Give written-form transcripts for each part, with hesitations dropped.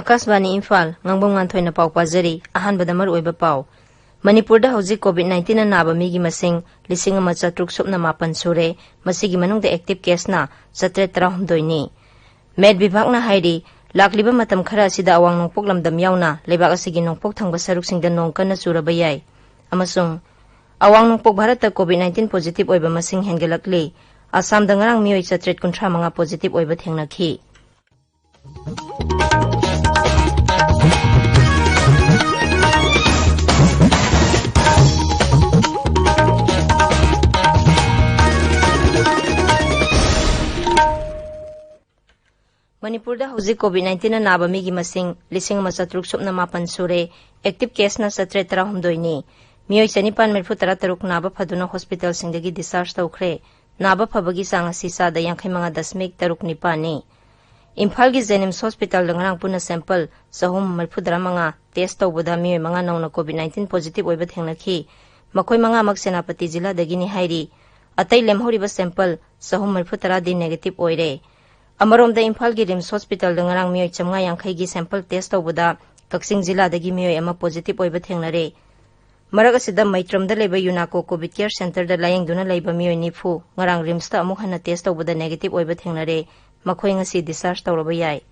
Akashvani Imphal ngangbong nganthoi pau pajari ahanbada maruoiba pau Manipurda hauji COVID-19 na naba migi masing 1,408 sure masigi manungda active case na 732 ni Med Vibhag na hairi lakliba matam khara asida awang nongpok lamdam yauna lebak asigi nongpok thangba saruksingda nongkan na suraba yai amasung awang nongpok Bharata COVID-19 positive oiba masing hengelakli Assam da ngarang mioi 735 positive oiba thengnakhi Manipur da hauji COVID-19 na naba migi masing 1,408 sure active case na 732 ni mioi 933 naba phaduna hospital singdagi discharge tawkhre naba phabagi sang asi sa da 50.39 ni Imphal gi Jenims Hospital langrang puna sample sahum marphudramanga test tawbada mioi manga nongna COVID-19 positive oiba thengnakhi makhoi manga mak Senapati jila dagi ni hairi atai lemhori ba sample sahum marphutara di negative oire Amarom da Imphal gi Rims Hospital dangarang mioi 150 gi sample test tawbada Kaksing jila dagi mioi ama positive oiba thengnare Maraga sida Maitram da leba Unako COVID Care Center da layeng duna leba mioi nifu ngarang Rims ta amuk hana test tawbada negative oiba thengnare makhoi ngasi discharge tawraba yai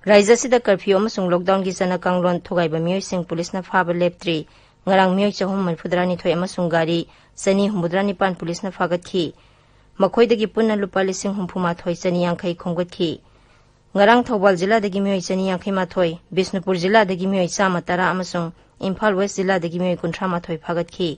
Raija sida curfew amasung lockdown gi sana kanglon thogaiba mioi sing police na phaba leptri ngarang mioi 340 thoi amasung gari sani 195 police na phagatki Makhoi dagi punna lupa 50,000 chani yangkhai khonggatki ngarang Thobal jila dagi mioi chani yangkhai mathoi Bisnupur jila dagi mioi 110 amasung Imphal West jila dagi mioi 30 phagatki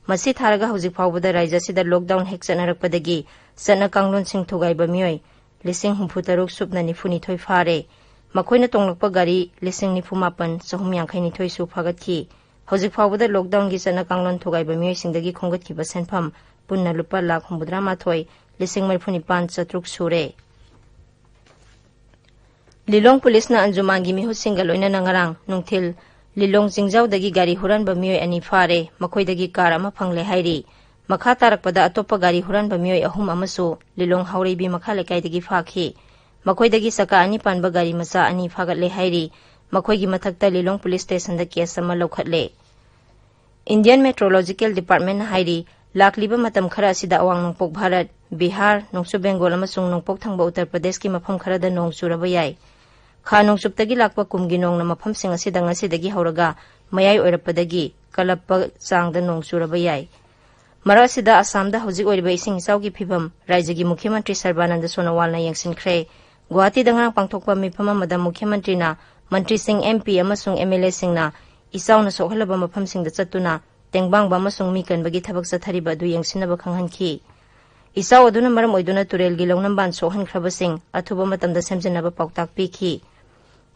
masi tharaga hauji phawbada raija sida lockdown hek chanarakpadagi sana kanglon sing thogaiba mioi 1,63 subna nifuni thoi phare makhoina tonglakpa gari 1,98 sahum yangkhai ni thoi su phagatki hauji phawbada lockdown gi sana kanglon thogaiba mioi singdagi khonggatki ba senpham punna lupa 1,83 1,95 sure Lilong police na anjuman gi mihu singal oina nangarang nungthil Lilong Jingjau dagi gari huran ba mioi ani fare makhoi dagi car ama phangle hairi makha tarakpada atopa gari huran ba mioi ahum amasu Lilong haureibi makha lekai dagi fakhi makhoi dagi saka ani panba gari macha ani phagatle hairi makhoi gi mathakta Lilong police station da case ama lokhatle Indian Meteorological Department na hairi lakliba matam khara asida awang nongpok Bharat Bihar nongsu Bengal amasung nongpok thangba Uttar Pradesh ki mafam khara da nong suraba yai kha nongsuptagi lakpa kumgi nong na mafam sing asida ngasidagi hauraga mayai oirapadagi kalappa changda nong suraba yai mara sida Assam da hojik oiriba ising isaugi phibam raijagi Mukhyamantri Sarbanand Sonowal na yengsinkhre Guwahati dangrang pangthokpa mifam amada Mukhyamantri na Mantri Singh MP amasung MLA sing na isau na sokhalaba mafam sing da chatuna tengbang ba masung mi kanbagi thabak sathariba du yengsinaba khanghanki isau aduna maram oiduna turel gi longnam ban sohan khrabasing athuba matamda semjinaba pautak pikhi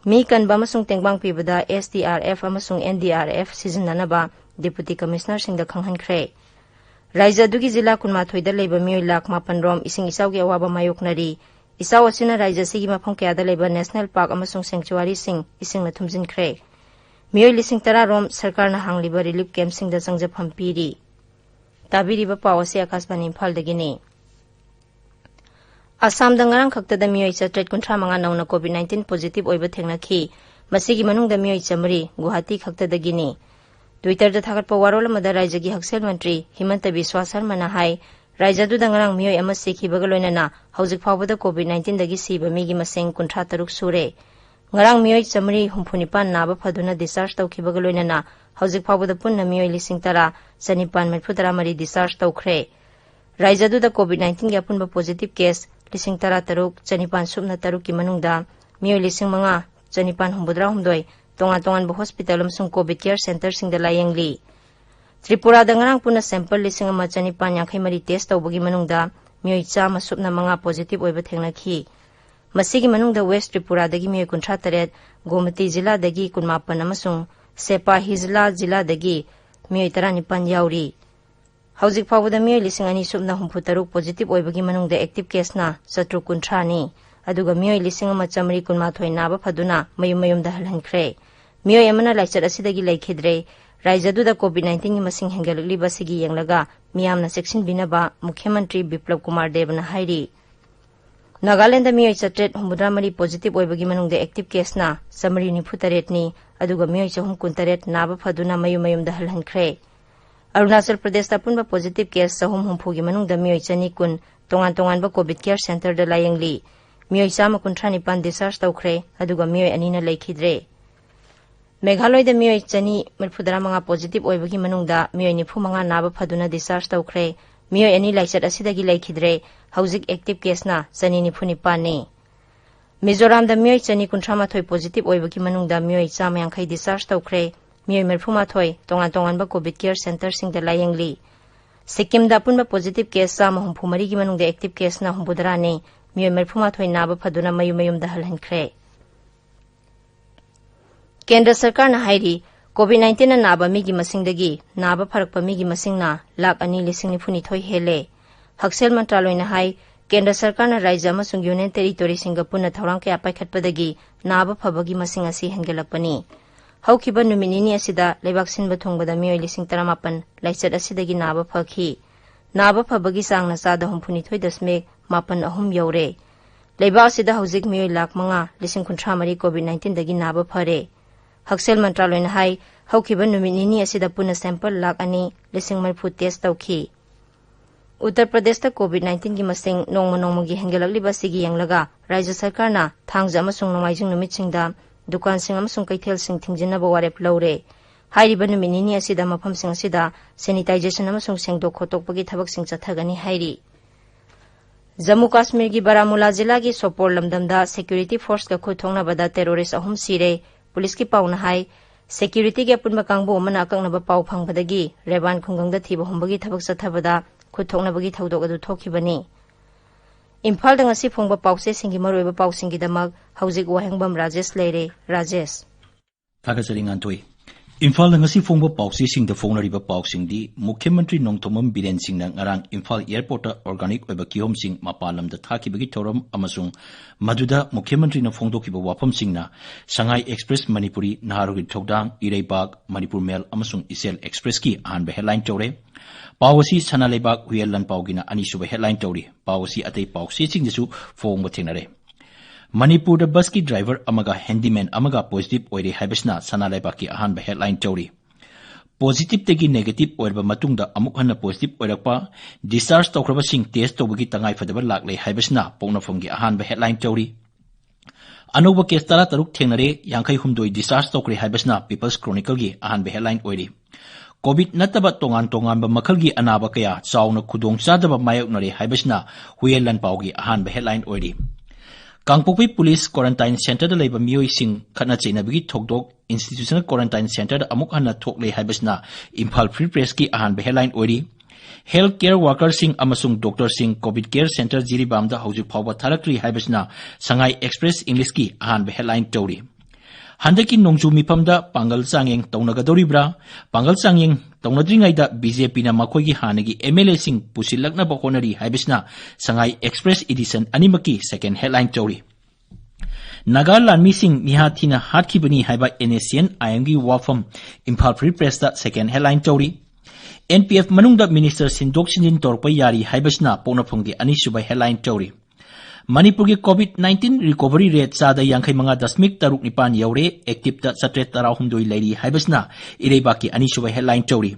mi kanba masung tengbang pibada SDRF amasung NDRF sizinanaba Deputy Commissioner singda khanghankhre Raija dugi jila kunma thoida leba mioi lak mapan rom ising isau gi awaba mayoknari isau asina raija sigi mafam kya da leba National Park amasung sanctuary sing ising na thumjinkhre Mioi 10,000 rom sarkar na hangliba relief camp sing da changjafam piri tabiriba pawase Akashvani Imphal dagini Assam da ngarang khakta da mioi 735 nauna COVID-19 positive oiba thengnakhi masigi manung da mioi chamri Guwahati khakta dagini Twitter da thagatpa warol amada raijagi haksel mantri Himanta Biswa Sharma na hai raija du da ngarang mioi ama sikhibaga loinana haujik phawbada COVID-19 dagi siba migi maseng 53 sure ngarang mioi chamri humphunipan naba phaduna discharge tawkhibaga loinana haujik phawbada punna mioi 10,000 chanipan marphudara mari discharge tawkhre raija du da COVID-19 gi apunba positive case 13,000 chanipan subna taruk ki manungda mioi 5,000 chanipan humbudra humdoi tongan ba hospital amsung COVID care center sing da layengli Tripura da ngarang puna sample 1,000 chanipan yangkhai mari test tawbagi manungda mioi 100 subna manga positive oiba thengnakhi Masigi manungda West Tripura dagi mioi 38 Gomati jila dagi 18 amasung Sepa Hizla jila dagi mioi 19 yauri Haujik phawbada mioi 2,000 subna 63 positive oibagi manungda active case na 730 ni aduga mioi 1,113 naba phaduna mayum da halhankhre mioi amana laichar asidagi laikhidre raijadu da COVID-19 gi masing hengalagli basigi yenglaga miyamna section binaba Mukhyamantri Biplab Kumar Deb na hairi Nagaland मियोई 863 positive ओइबगी मनुंग active केसना 198 नि अदुगा मियोई 328 नाबा फदुना मयु मयुमदा हलहनख्रे अरुणाचल प्रदेश पुनब पॉजिटिव केस 300 की मनुंग मियोई 210 तोंगान तोंगानबा कोविड केयर सेंटर दा लायंगली मियोई 159 डिस्चार्ज तौख्रे अदुगा मियोई 2 ना लेखिद्रे मेघालय दा मियोई 235 पॉजिटिव ओइबगी मनुंग मियोई 95 नाबा फदुना डिस्चार्ज तौख्रे मियोई 2 लाइचत असिदगी लेखिद्रे हौजिक एक्टिव केसना 295 ने मिजोराम दा मियोई 238 पॉजिटिव ओइबगी मनुंग मियोई 150 डिस्चार्ज तौख्रे मियोई 38 तोंगान तोंगानबा कोविड केयर सेंटर सिंग दा लायंगली सिक्किम दा पुनब पॉजिटिव केस 134 की मनुंग एक्टिव केसना 9 ने मियोई 38 नाबा फदुना मयु मयुमदा हलहनख्रे केंद्र सरकार ना हाइरी कोविड-19 नाबा मिगी मसिंगदगी नाबा फरकप मिगी मसिंगना 2,2,9,2 हेले हक्सेल मंत्रालय ना हाई केंद्र सरकार ना राज्य अमसुंग यूनियन टेरिटोरी सिंग पुनः थौरांग के पाइखटपदगी नाबा फबगी मसिंग असि हेंगलपनी हौखिबा नुमिनिनी असिदा लेबाक सिनबा थोंगबदा मियोई 18 लाइचत असिदगी नाबा फखी नाबा फबगी सांगना 4.93 यौरे लेबाक असिदा हौजिक मियोई 5,53,000 कोविड-19 दगी नाबा फरे हक्सेल मंत्रालय ना हाई हौखिबा नुमिनिनी असिदा पुनः सैंपल 2,30,30 टेस्ट तौखी उत्तर प्रदेश कोविड-19 की मसिंग नोंगी हेंगलकलिबा सिगी यंगलगा राज्य सरकार ना थांगजा अमसुंग नोंगाइजिंग नुमितसिंगदा दुकान सिंग अमसुंग कैथेल सिंग थिंगजिनबा वारेप लौरे हाइरिबा नुमिनिनी असिदा मफम सिंग असिदा सैनिटाइजेशन अमसुंग सेंगदोक खोतोकपगी थबक सिंग चथगनी हाइरि जम्मू कश्मीर की बारामूला जिला की सोपोर लमदमदा सिक्योरिटी फोर्स का खुथोंगनबदा टेरोरिस्ट 3 सिरे पुलिस की पाउना हाई सिक्योरिटी के अपुनबा कांगबो अमना अकंगनबा पाउ फंगबदगी रेबान खुंगंगदा थिबा होंबगी थबक चथबदा खुथोंगनबगी थौदोक अदु थोखिबनी इम्फाल दंगसी फोंगबा पाउसे सिंगी मरोइबा पाउसिंगी दमक हौजिक वाहेंगबम राजेश लेरे राजेश थागसरी nganthoi इम्फाल दंगसी फोंगबा पाउसे सिंग फोंगनरिबा पाउसिंगदी मुख्यमंत्री नोंथोमम बिरेन सिंगना ngarang इम्फाल एयरपोर्ट ऑर्गेनिक ओइबा किहोम सिंग मापालमदा थाकिबगी थौरम अमसुंग मदुदा मुख्यमंत्री न फोंगदोकिबा वाफम सिंगना संगाई एक्सप्रेस मणिपुरी नाहारुगी थौदांग इरेबाग मणिपुर मेल अमसुंग इसेल एक्सप्रेस की आहानबा हेडलाइन तौरे पावसी सनालेबाग हुयल लनपाउगिना अनिसुबा हेडलाइन तौरी पावसी अतै पाउसे सिंगजसु फोंगबा थेंगनरे मणिपुर बस की ड्राइवर अमगा हैंडीमैन अमगा पॉजिटिव ओइरे हाइबसना सनालेबाग की आहानबा हेडलाइन तौरी पॉजिटिव तेगी नेगेटिव ओइरबा मतुंगदा अमुक हन्ना पॉजिटिव ओइरकपा डिस्चार्ज तौखरबा सिंग टेस्ट तौबगी तंगाई फदबा लाक्ले हाइबसना पौनाफमगी आहानबा हेडलाइन तौरी अनौबा केस 13 थेंगनरे 52 डिस्चार्ज तौखरे हाइबसना पीपल्स क्रोनिकल की आहानबा हेडलाइन ओइरी कोविड नतबा तोंगान तोंगानबा मखलगी अनाबा कया चाउना खुदोंग चादबा मायोकनरे हाइबसना हुयल लनपाउगी आहानबा हेडलाइन ओइरी कांगपोकपी पुलिस क्वारंटाइन सेंटर लेबा मियोई सिंग खतना चेनबगी थोकदोक इंस्टीट्यूशनल क्वारंटाइन सेंटर अमुक हन्ना थोकले हाइबसना इम्फाल फ्री प्रेस की आहानबा हेडलाइन ओइरी हेल्थ केयर वर्कर सिंग अमसुंग डॉक्टर सिंग कोविड केयर सेंटर जिरीबामदा हौजिक फावबा थारक्री हाइबसना संगाई एक्सप्रेस इंग्लिश की आहानबा हेडलाइन तौरी हंदकी नोंजू मिफमदा पांगल चांगेंग तौनगदौरिब्रा पांगल चांगेंग तौनद्रिंगाइदा बीजेपी ना मखोगी हानगी एमएलए सिंग पुसिलकनबा होनरी हाइबसना संगाई एक्सप्रेस एडिशन अनिमकी सेकेंड हेडलाइन तौरी नागा लानमी सिंग मिहाथीना हाथखिबनी हाइबा एनएसएन आईएमगी वाफम इम्फाल फ्री प्रेस दा सेकेंड हेडलाइन तौरी एनपीएफ मनुंगदा मिनिस्टर सिंदोक सिंजिन तौरपा यारी हाइबसना पौनाफंगी अनिसुबा हेडलाइन तौरी मणिपुर की कोविड-19 रिकवरी रेट 55.9 यौरे एक्टिव 713 लेरी हाइबसना इरेबा की अनिसुबा हेडलाइन तौरी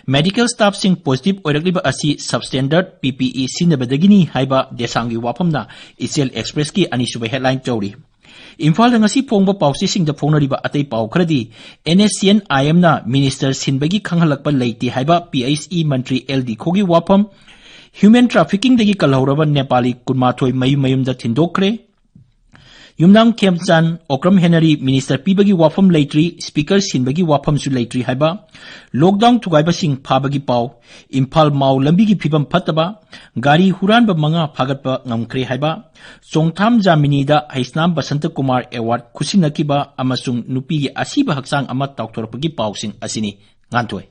मेडिकल स्टाफ सिंग पॉजिटिव ओइरकलिबा असि सबस्टैंडर्ड पीपीई सिनबदगिनी हाइबा देसांगी वाफमना इसेल एक्सप्रेस की अनिसुबा हेडलाइन तौरी इम्फाल ngasi फोंगबा पाउसे सिंग फोंगनरिबा अतै पाउ खरदी एनएससीएन आईएम ना मिनिस्टर सिनबगी खंगहलकपा लेति हाइबा पीएचई मंत्री एलडी खोगी वाफम ह्यूमन ट्रैफिकिंग दगी कलहौरबा नेपाली कुनमाथोय मयुमदा थिंदोखरे युमनांग खेमचान ओक्रम हेनरी मिनिस्टर पीबगी वाफम लेट्री स्पीकर सिनबगी वाफम सु लेट्री हाइबा लॉकडाउन थुगाइबा सिंग फाबगी पाउ इम्फाल माउ लंबी की फिबम फतबा गाड़ी हुरानबा मंगा फागतबा ngamkre हाइबा चोंगथाम जामिनीदा हैसनाम बसंत कुमार एवार्ड खुसिनकीबा अमसुंग नुपी की असीबा हक्सांग अमा ताउथोरपगी पाउसिंग असिनी गांथोय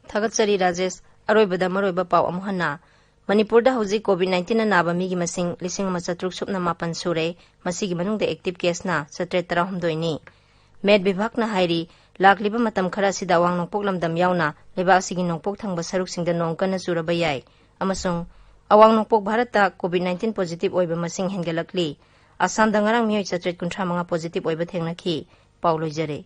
थगतसरी राजेश अरोइबदा मरोइबा पाउ अमहना मणिपुर दा हौजिक कोविड-19 नाबा मिगी मसिंग 4,708 सुरे मसिगी मनुंगदा एक्टिव केसना 713 नि मेड विभागना हाइरी लाखलिबा मतम खरा सिदा वांग नोंपोक लमदम यावना लेबा सिगी नोंपोक थंगबा सरुक सिंगदा नोंग कन्ना चुरबा याय अमसुंग अवांग नोंपोक भारत कोविड-19 पॉजिटिव ओइबा मसिंग हेंगलकली। आसाम दंगरांग मियोय 735 पॉजिटिव ओइबा थेंगनाखी। पाउ लोइजरे।